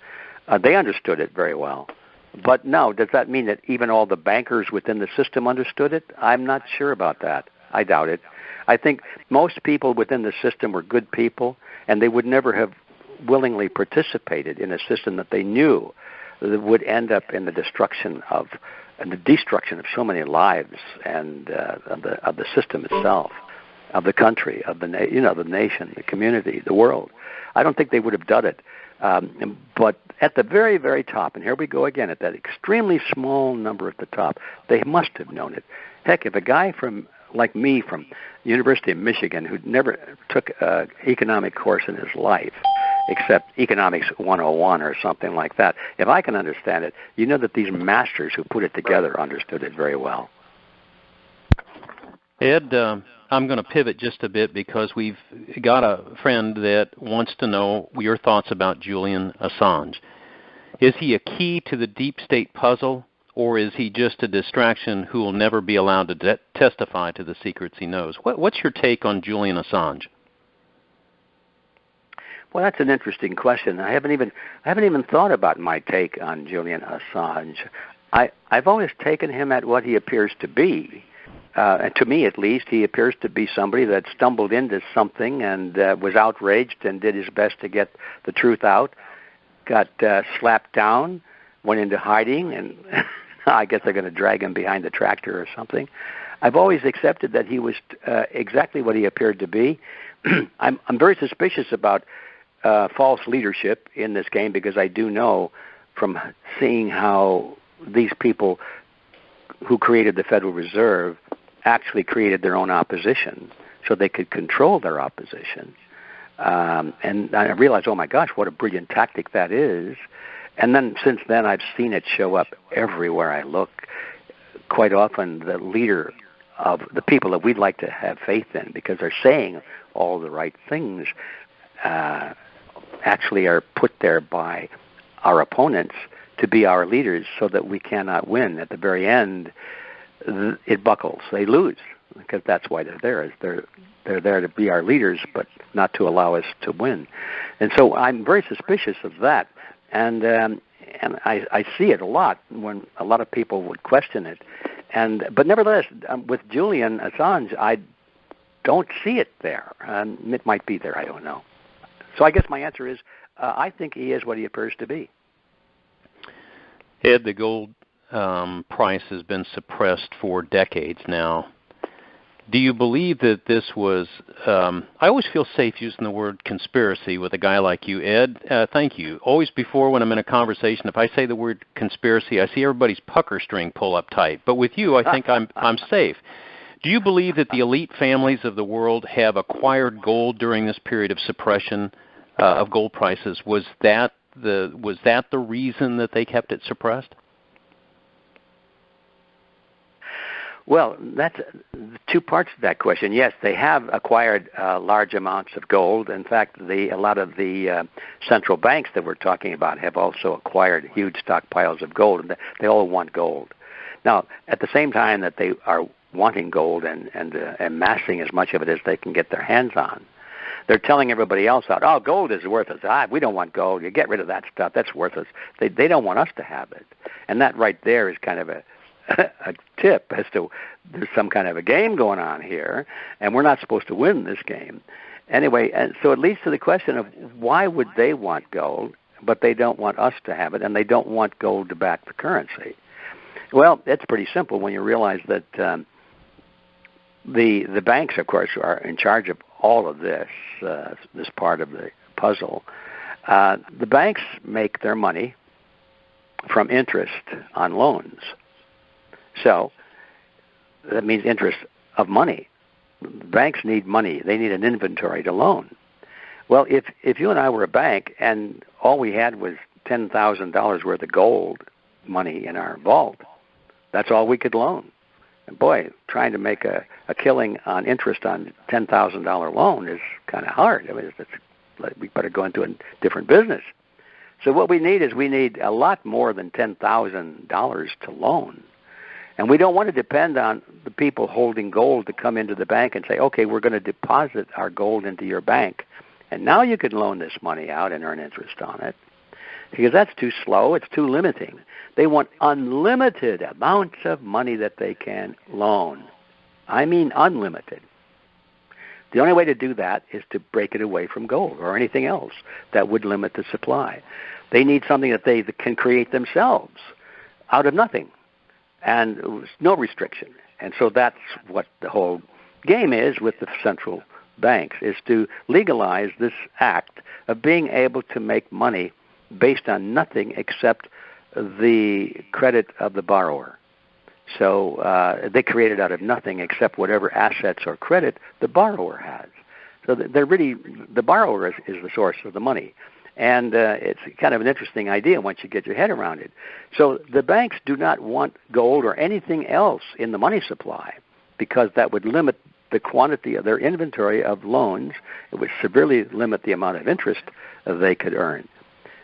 They understood it very well. But no, does that mean that even all the bankers within the system understood it? I'm not sure about that. I doubt it. I think most people within the system were good people, and they would never have willingly participated in a system that they knew that would end up in the destruction of so many lives and of the system itself, of the country, of the nation, the community, the world. I don't think they would have done it. But at the very, very top, and here we go again, at that extremely small number at the top, they must have known it. Heck, if a guy like me from University of Michigan, who never took an economic course in his life, except Economics 101 or something like that, if I can understand it, you know that these masters who put it together understood it very well. Ed, I'm going to pivot just a bit because we've got a friend that wants to know your thoughts about Julian Assange. Is he a key to the deep state puzzle, or is he just a distraction who will never be allowed to testify to the secrets he knows? What's your take on Julian Assange? Well, that's an interesting question. I haven't even thought about my take on Julian Assange. I've always taken him at what he appears to be. And to me, at least, he appears to be somebody that stumbled into something and was outraged and did his best to get the truth out, got slapped down, went into hiding, and I guess they're going to drag him behind the tractor or something. I've always accepted that he was exactly what he appeared to be. I'm very suspicious about false leadership in this game, because I do know from seeing how these people who created the Federal Reserve actually created their own opposition so they could control their opposition. And I realized, oh my gosh, what a brilliant tactic that is. And then since then, I've seen it show up everywhere I look. Quite often, the leader of the people that we'd like to have faith in, because they're saying all the right things, actually are put there by our opponents to be our leaders so that we cannot win. At the very end, it buckles. They lose, because that's why they're there. They're there to be our leaders, but not to allow us to win. And so I'm very suspicious of that. And I see it a lot when a lot of people would question it. But nevertheless, with Julian Assange, I don't see it there. It might be there. I don't know. So I guess my answer is I think he is what he appears to be. Ed, the gold price has been suppressed for decades now. Do you believe that this was, I always feel safe using the word conspiracy with a guy like you, Ed. Thank you. Always before when I'm in a conversation, if I say the word conspiracy, I see everybody's pucker string pull up tight. But with you, I think I'm safe. Do you believe that the elite families of the world have acquired gold during this period of suppression of gold prices? Was that the reason that they kept it suppressed? Well, that's two parts to that question. Yes, they have acquired large amounts of gold. In fact, a lot of the central banks that we're talking about have also acquired huge stockpiles of gold, and they all want gold. Now, at the same time that they are wanting gold and amassing as much of it as they can get their hands on, they're telling everybody else out, oh, gold is worthless. We don't want gold. You get rid of that stuff. That's worthless. They don't want us to have it. And that right there is kind of a tip as to there's some kind of a game going on here, and we're not supposed to win this game. Anyway, and so it leads to the question of why would they want gold, but they don't want us to have it, and they don't want gold to back the currency? Well, it's pretty simple when you realize that the banks, of course, are in charge of all of this part of the puzzle. The banks make their money from interest on loans. So that means interest of money. Banks need money. They need an inventory to loan. Well, if you and I were a bank and all we had was $10,000 worth of gold money in our vault, that's all we could loan. And boy, trying to make a killing on interest on $10,000 loan is kind of hard. I mean, we better go into a different business. So what we need a lot more than $10,000 to loan. And we don't want to depend on the people holding gold to come into the bank and say, okay, we're going to deposit our gold into your bank, and now you can loan this money out and earn interest on it. Because that's too slow. It's too limiting. They want unlimited amounts of money that they can loan. I mean unlimited. The only way to do that is to break it away from gold or anything else that would limit the supply. They need something that they can create themselves out of nothing. And no restriction. And so that's what the whole game is with the central banks, is to legalize this act of being able to make money based on nothing except the credit of the borrower. So they create it out of nothing except whatever assets or credit the borrower has. So they're really, the borrower is the source of the money. And it's kind of an interesting idea once you get your head around it. So the banks do not want gold or anything else in the money supply because that would limit the quantity of their inventory of loans. It would severely limit the amount of interest they could earn.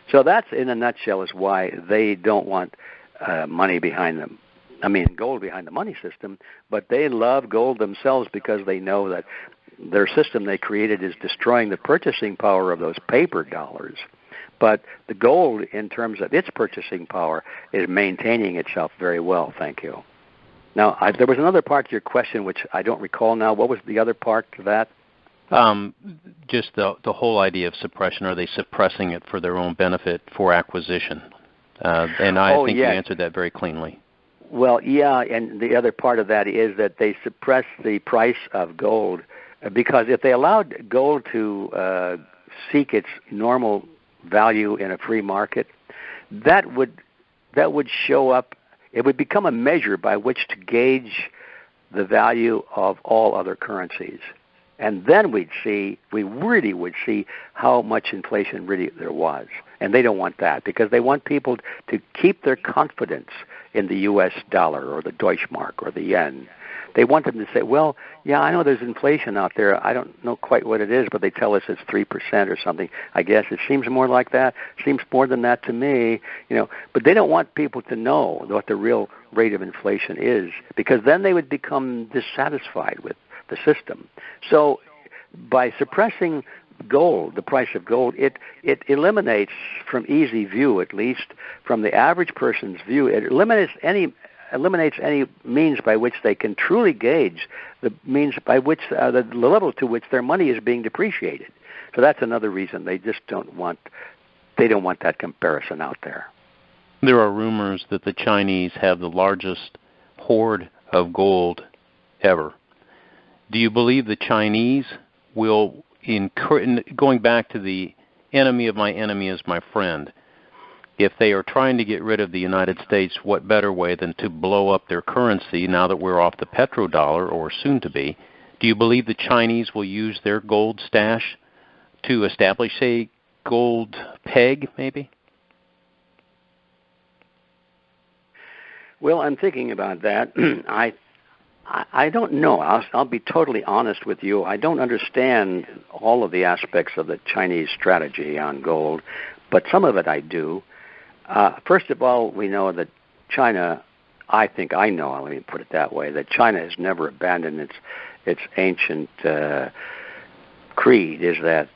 So that's, in a nutshell, is why they don't want money behind them. I mean, gold behind the money system, but they love gold themselves because they know that their system they created is destroying the purchasing power of those paper dollars. But the gold, in terms of its purchasing power, is maintaining itself very well, thank you. Now, there was another part to your question which I don't recall now. What was the other part to that? Just the whole idea of suppression. Are they suppressing it for their own benefit for acquisition? And I think you answered that very cleanly. Well, yeah, and the other part of that is that they suppress the price of gold because if they allowed gold to seek its normal value in a free market, that would show up. It would become a measure by which to gauge the value of all other currencies. And then we really would see how much inflation really there was. And they don't want that because they want people to keep their confidence in the U.S. dollar or the Deutschmark or the yen. They want them to say, well, yeah, I know there's inflation out there. I don't know quite what it is, but they tell us it's 3% or something. I guess it seems more like that. Seems more than that to me, But they don't want people to know what the real rate of inflation is because then they would become dissatisfied with the system. So by suppressing gold, the price of gold, it eliminates from easy view, at least from the average person's view, it eliminates any means by which they can truly gauge the means by which the level to which their money is being depreciated. So that's another reason they just don't want that comparison out there. There are rumors that the Chinese have the largest hoard of gold ever. Do you believe the Chinese will, going back to the enemy of my enemy is my friend, if they are trying to get rid of the United States, what better way than to blow up their currency now that we're off the petrodollar, or soon to be? Do you believe the Chinese will use their gold stash to establish a gold peg, maybe? Well, I'm thinking about that. I don't know. I'll be totally honest with you. I don't understand all of the aspects of the Chinese strategy on gold, but some of it I do. First of all, we know that China, let me put it that way, that China has never abandoned its ancient creed, is that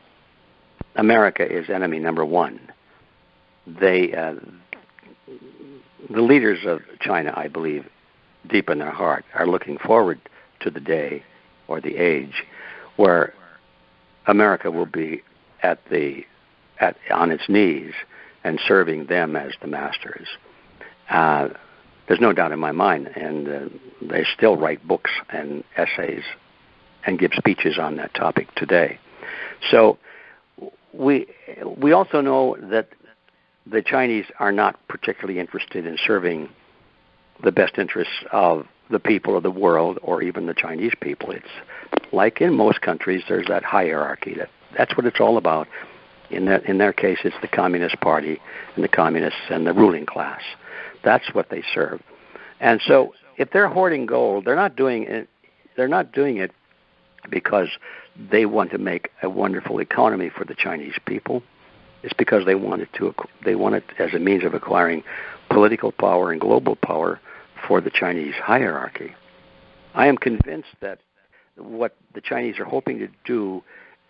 America is enemy number one. The leaders of China, I believe, deep in their heart, are looking forward to the day or the age where America will be on its knees and serving them as the masters. There's no doubt in my mind, and they still write books and essays and give speeches on that topic today. So we also know that the Chinese are not particularly interested in serving the best interests of the people of the world or even the Chinese people. It's like in most countries, there's that hierarchy. That's what it's all about. In their case, it's the Communist Party and the communists and the ruling class. That's what they serve. And so if they're hoarding gold, they're not doing it because they want to make a wonderful economy for the Chinese people. It's because they want it as a means of acquiring political power and global power for the Chinese hierarchy. I am convinced that what the Chinese are hoping to do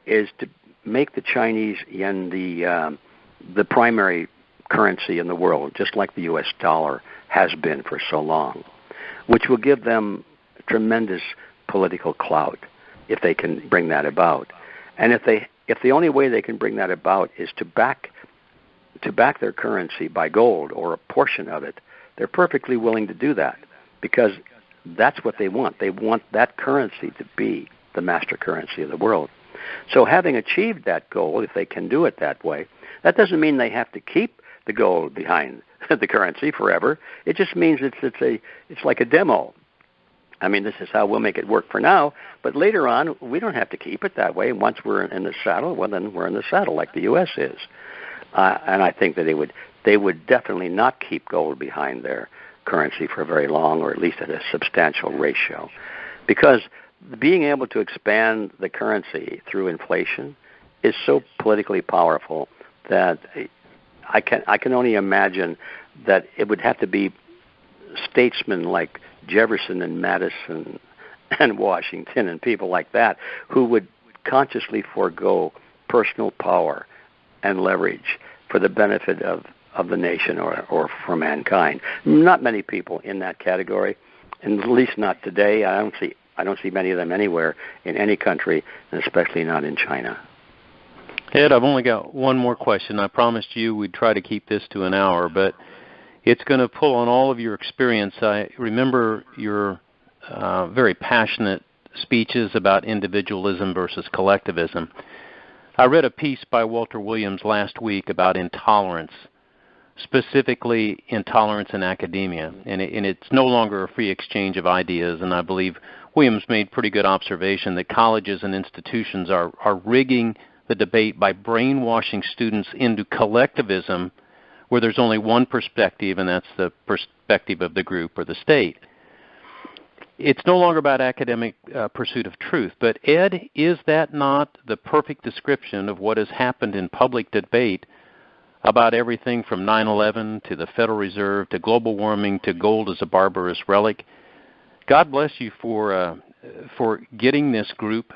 is to make the Chinese yen the primary currency in the world, just like the U.S. dollar has been for so long, which will give them tremendous political clout if they can bring that about. And if the only way they can bring that about is to back their currency by gold or a portion of it, they're perfectly willing to do that because that's what they want. They want that currency to be the master currency of the world. So having achieved that goal, if they can do it that way, that doesn't mean they have to keep the gold behind the currency forever. It just means it's like a demo. I mean, this is how we'll make it work for now, but later on, we don't have to keep it that way. Once we're in the saddle, well, then we're in the saddle like the U.S. is. And I think that they would definitely not keep gold behind their currency for very long, or at least at a substantial ratio. Because being able to expand the currency through inflation is so politically powerful that I can only imagine that it would have to be statesmen like Jefferson and Madison and Washington and people like that who would consciously forego personal power and leverage for the benefit of the nation or for mankind. Not many people in that category, and at least not today. I don't see many of them anywhere in any country, and especially not in China. Ed, I've only got one more question. I promised you we'd try to keep this to an hour, but it's going to pull on all of your experience. I remember your very passionate speeches about individualism versus collectivism. I read a piece by Walter Williams last week about intolerance, specifically intolerance in academia, and it's no longer a free exchange of ideas, and I believe Williams made pretty good observation that colleges and institutions are rigging the debate by brainwashing students into collectivism where there's only one perspective, and that's the perspective of the group or the state. It's no longer about academic pursuit of truth, but Ed, is that not the perfect description of what has happened in public debate about everything from 9/11 to the Federal Reserve to global warming to gold as a barbarous relic? God bless you for getting this group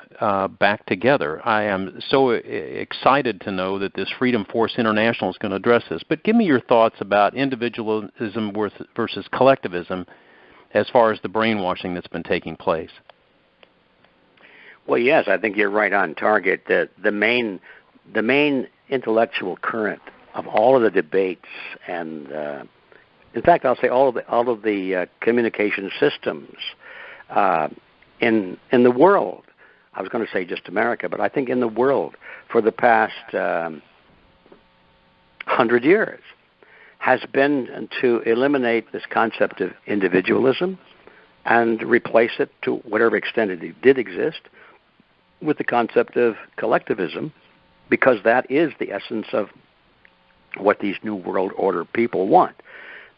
back together. I am so excited to know that this Freedom Force International is going to address this. But give me your thoughts about individualism versus collectivism as far as the brainwashing that's been taking place. Well, yes, I think you're right on target. The main intellectual current of all of the debates and, in fact, I'll say all of the communication systems in the world. I was going to say just America, but I think in the world for the past 100 years has been to eliminate this concept of individualism and replace it, to whatever extent it did exist, with the concept of collectivism, because that is the essence of what these New World Order people want.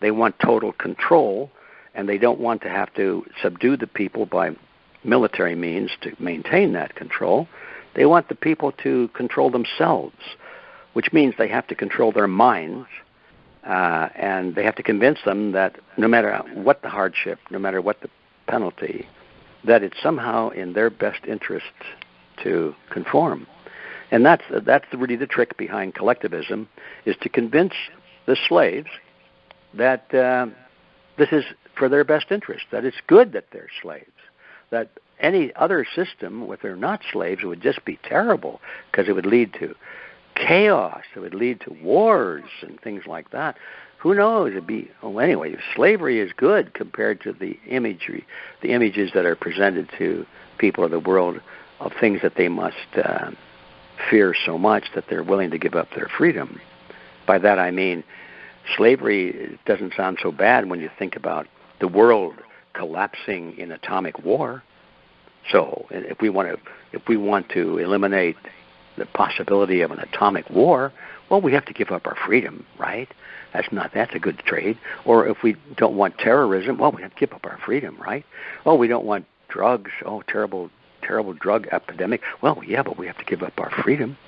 They want total control, and they don't want to have to subdue the people by military means to maintain that control. They want the people to control themselves, which means they have to control their minds, and they have to convince them that no matter what the hardship, no matter what the penalty, that it's somehow in their best interest to conform. And that's really the trick behind collectivism, is to convince the slaves that this is for their best interest, that it's good that they're slaves, that any other system where they're not slaves would just be terrible because it would lead to chaos, it would lead to wars and things like that. Who knows? Anyway, slavery is good compared to the images that are presented to people of the world of things that they must fear so much that they're willing to give up their freedom. By that I mean slavery doesn't sound so bad when you think about the world collapsing in atomic war. So if we want to eliminate the possibility of an atomic war, well, we have to give up our freedom, right? That's a good trade. Or if we don't want terrorism, well, we have to give up our freedom, right? Oh, we don't want drugs. Oh, terrible drug epidemic. Well, yeah, but we have to give up our freedom.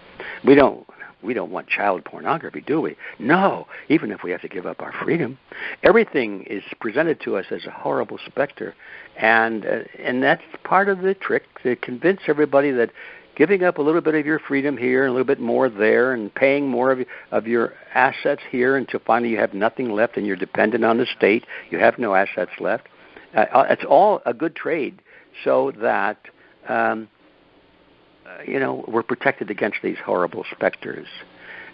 We don't want child pornography, do we? No, even if we have to give up our freedom. Everything is presented to us as a horrible specter, and that's part of the trick, to convince everybody that giving up a little bit of your freedom here and a little bit more there and paying more of your assets here until finally you have nothing left and you're dependent on the state, you have no assets left. It's all a good trade so that we're protected against these horrible specters.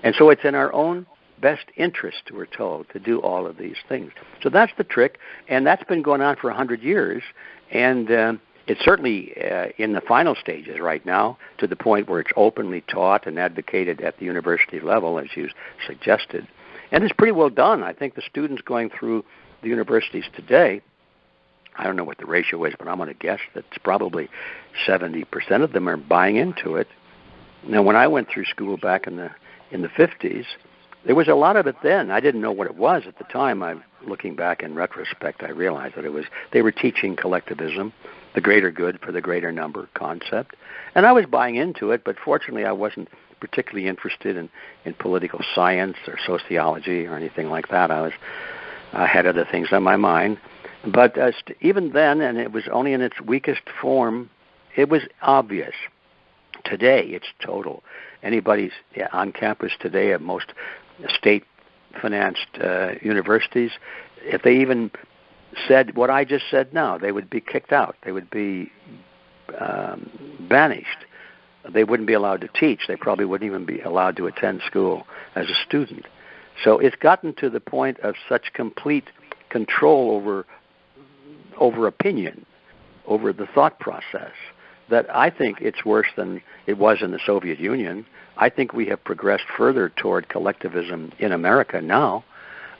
And so it's in our own best interest, we're told, to do all of these things. So that's the trick, and that's been going on for 100 years, and it's certainly in the final stages right now, to the point where it's openly taught and advocated at the university level, as you suggested. And it's pretty well done. I think the students going through the universities today, I don't know what the ratio is, but I'm going to guess that it's probably 70% of them are buying into it. Now, when I went through school back in the 50s, there was a lot of it then. I didn't know what it was at the time. Looking back in retrospect, I realized that they were teaching collectivism, the greater good for the greater number concept. And I was buying into it, but fortunately I wasn't particularly interested in political science or sociology or anything like that. I was I had other things on my mind. But even then, and it was only in its weakest form, it was obvious. Today, it's total. Anybody's on campus today at most state-financed universities, if they even said what I just said now, they would be kicked out. They would be banished. They wouldn't be allowed to teach. They probably wouldn't even be allowed to attend school as a student. So it's gotten to the point of such complete control over opinion, over the thought process, that I think it's worse than it was in the Soviet Union. I think we have progressed further toward collectivism in America now,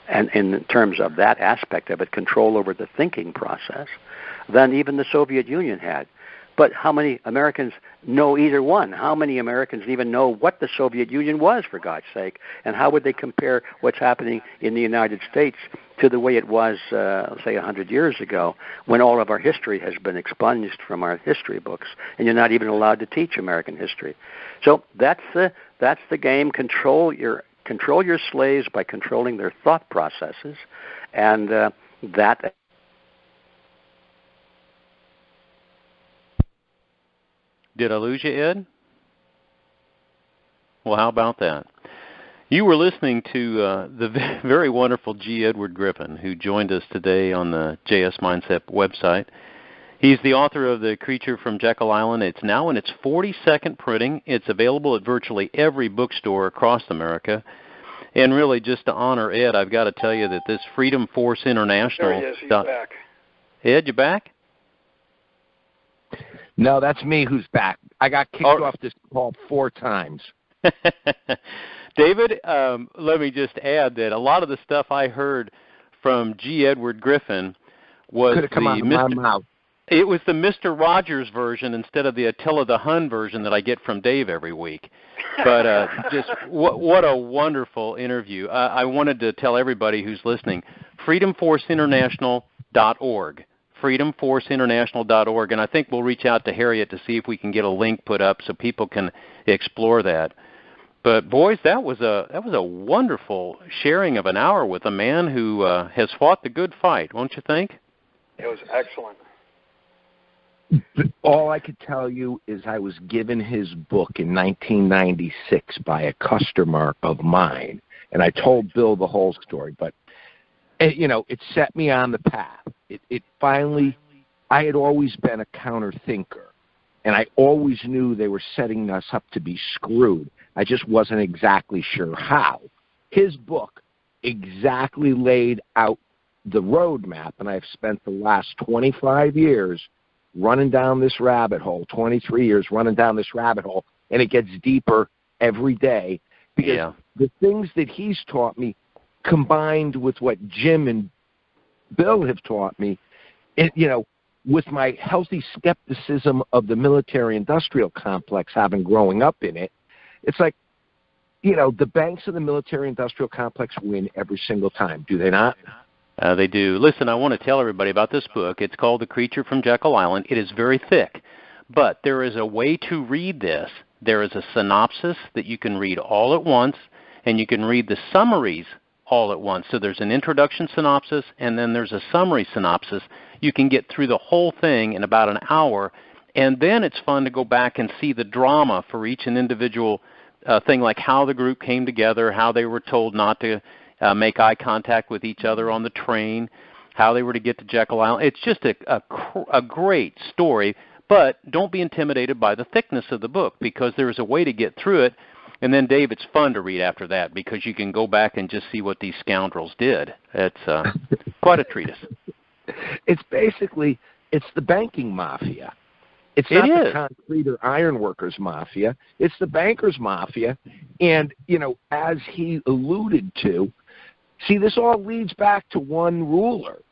and in terms of that aspect of it, control over the thinking process, than even the Soviet Union had. But how many Americans know either one? How many Americans even know what the Soviet Union was, for God's sake? And how would they compare what's happening in the United States to the way it was, say, 100 years ago, when all of our history has been expunged from our history books, and you're not even allowed to teach American history? So that's the game. Control your slaves by controlling their thought processes, and that. Did I lose you, Ed? Well, how about that? You were listening to the very wonderful G. Edward Griffin, who joined us today on the JS Mindset website. He's the author of The Creature from Jekyll Island. It's now in its 42nd printing. It's available at virtually every bookstore across America. And really, just to honor Ed, I've got to tell you that this Freedom Force International... There he is. He's back. Ed, you back? No, that's me who's back. I got kicked off this call 4 times. David, let me just add that a lot of the stuff I heard from G. Edward Griffin was could have come out of my mouth. It was the Mr. Rogers version instead of the Attila the Hun version that I get from Dave every week. But just what a wonderful interview. I wanted to tell everybody who's listening, freedomforceinternational.org. freedomforceinternational.org, and I think we'll reach out to Harriet to see if we can get a link put up so people can explore that. But boys, that was a wonderful sharing of an hour with a man who has fought the good fight, won't you think? It was excellent. All I could tell you is I was given his book in 1996 by a customer of mine, and I told Bill the whole story, but it set me on the path. It finally, I had always been a counter thinker, and I always knew they were setting us up to be screwed. I just wasn't exactly sure how. His book exactly laid out the roadmap, and I've spent the last 25 years running down this rabbit hole, 23 years running down this rabbit hole, and it gets deeper every day because the things that he's taught me combined with what Jim and Bill have taught me, with my healthy skepticism of the military-industrial complex, having growing up in it, it's like, the banks of the military-industrial complex win every single time, do they not? They do. Listen, I want to tell everybody about this book. It's called The Creature from Jekyll Island. It is very thick, but there is a way to read this. There is a synopsis that you can read all at once, and you can read the summaries all at once. So there's an introduction synopsis, and then there's a summary synopsis. You can get through the whole thing in about an hour, and then it's fun to go back and see the drama for each and individual thing, like how the group came together, how they were told not to make eye contact with each other on the train, how they were to get to Jekyll Island. It's just a great story, but don't be intimidated by the thickness of the book, because there is a way to get through it. And then, Dave, it's fun to read after that because you can go back and just see what these scoundrels did. It's quite a treatise. It's the banking mafia. It's not the concrete or ironworkers mafia. It's the bankers mafia. And, as he alluded to, see, this all leads back to one ruler.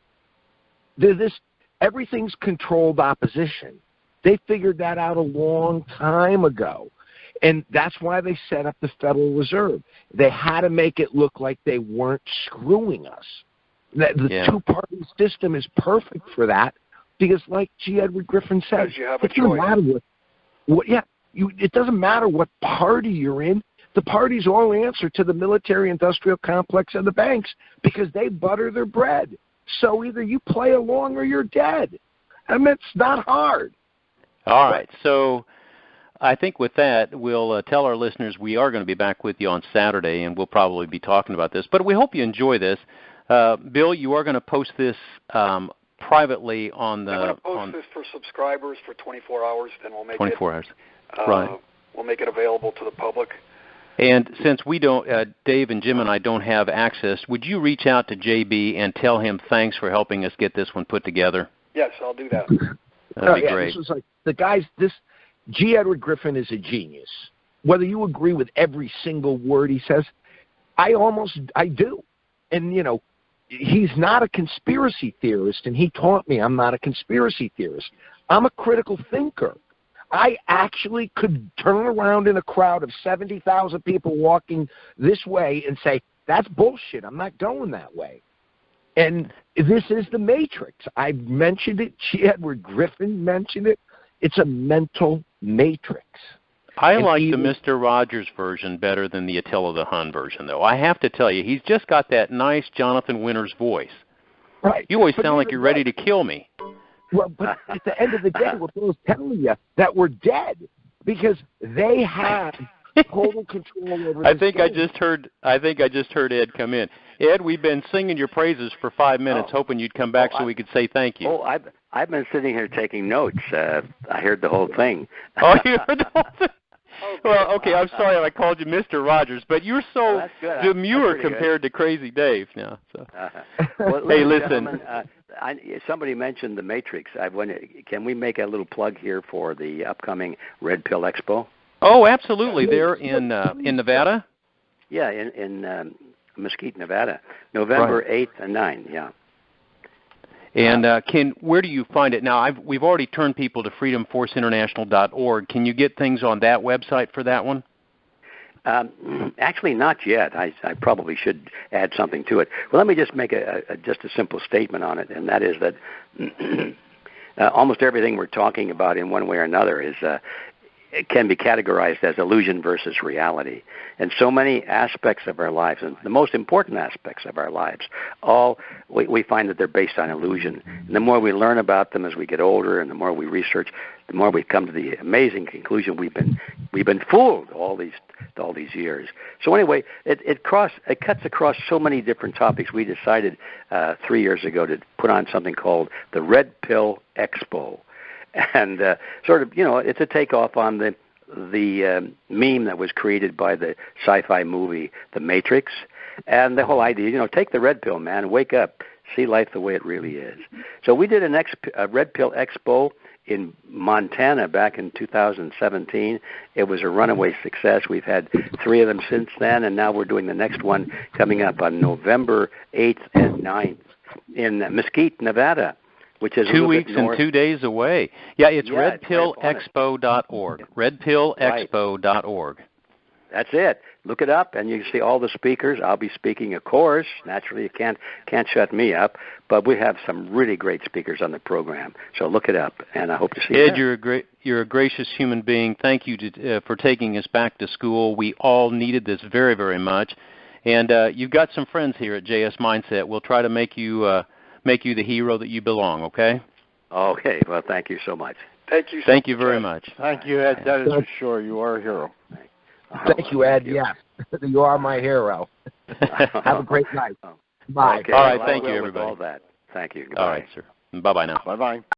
Everything's controlled opposition. They figured that out a long time ago. And that's why they set up the Federal Reserve. They had to make it look like they weren't screwing us. The two-party system is perfect for that because, like G. Edward Griffin says, you have a it doesn't matter it doesn't matter what party you're in. the parties all answer to the military-industrial complex and the banks because they butter their bread. So either you play along or you're dead. I mean, it's not hard. All right. So I think with that, we'll tell our listeners we are going to be back with you on Saturday, and we'll probably be talking about this. But we hope you enjoy this. Bill, you are going to post this privately on the... I'm going to post this for subscribers for 24 hours, then we'll make 24 hours. Right. We'll make it available to the public. And since we don't, Dave and Jim and I don't have access, would you reach out to JB and tell him thanks for helping us get this one put together? Yes, I'll do that. That'd be great. This was like the guys. G. Edward Griffin is a genius. Whether you agree with every single word he says, I do. And you know, he's not a conspiracy theorist, and he taught me I'm not a conspiracy theorist. I'm a critical thinker. I actually could turn around in a crowd of 70,000 people walking this way and say, that's bullshit. I'm not going that way. And this is the Matrix. I mentioned it. G. Edward Griffin mentioned it. It's a mental matrix. I like the Mr. Rogers version better than the Attila the Hun version, though. I have to tell you, he's just got that nice Jonathan Winters voice. Right. You always sound like you're ready to kill me. Well, but at the end of the day, what Bill's telling you, that we're dead because they have total control over. I think I just heard Ed come in. Ed, we've been singing your praises for 5 minutes, hoping you'd come back so we could say thank you. I've been sitting here taking notes. I heard the whole thing. Oh, you heard the whole thing? Well, okay, I'm sorry I called you Mr. Rogers, but you're so demure compared to Crazy Dave now. So. Well, hey, listen. Somebody mentioned the Matrix. Can we make a little plug here for the upcoming Red Pill Expo? Oh, absolutely. They're in Nevada? Yeah, in Mesquite, Nevada, November 8th and 9th, yeah. And where do you find it? Now, we've already turned people to freedomforceinternational.org. Can you get things on that website for that one? Actually, not yet. I probably should add something to it. Well, let me just make just a simple statement on it, and that is that almost everything we're talking about in one way or another it can be categorized as illusion versus reality. And so many aspects of our lives, and the most important aspects of our lives, we find that they're based on illusion. And the more we learn about them as we get older and the more we research, the more we come to the amazing conclusion we've been fooled all these years. So anyway, it cuts across so many different topics. We decided 3 years ago to put on something called the Red Pill Expo. And sort of, it's a takeoff on the meme that was created by the sci-fi movie The Matrix, and the whole idea, take the red pill, man, wake up, see life the way it really is. So we did a Red Pill Expo in Montana back in 2017. It was a runaway success. We've had 3 of them since then, and now we're doing the next one coming up on November 8th and 9th in Mesquite, Nevada, which is 2 weeks and 2 days away. Yeah, it's redpillexpo.org. Redpillexpo.org. That's it. Look it up, and you can see all the speakers. I'll be speaking, of course. Naturally, you can't shut me up. But we have some really great speakers on the program. So look it up, and I hope to see you. Ed, you're a gracious human being. Thank you for taking us back to school. We all needed this very, very much. And you've got some friends here at JS Mindset. We'll try to make you the hero that you belong, okay? Okay. Well, thank you so much. Thank you. Thank you very much. Thank you, Ed. That is for sure. You are a hero. Thank you, Ed. Yeah, you are my hero. Have a great night. Bye. Okay. All right. Thank you, everybody. All that. Thank you. Goodbye. All right, sir. Bye-bye now. Bye-bye.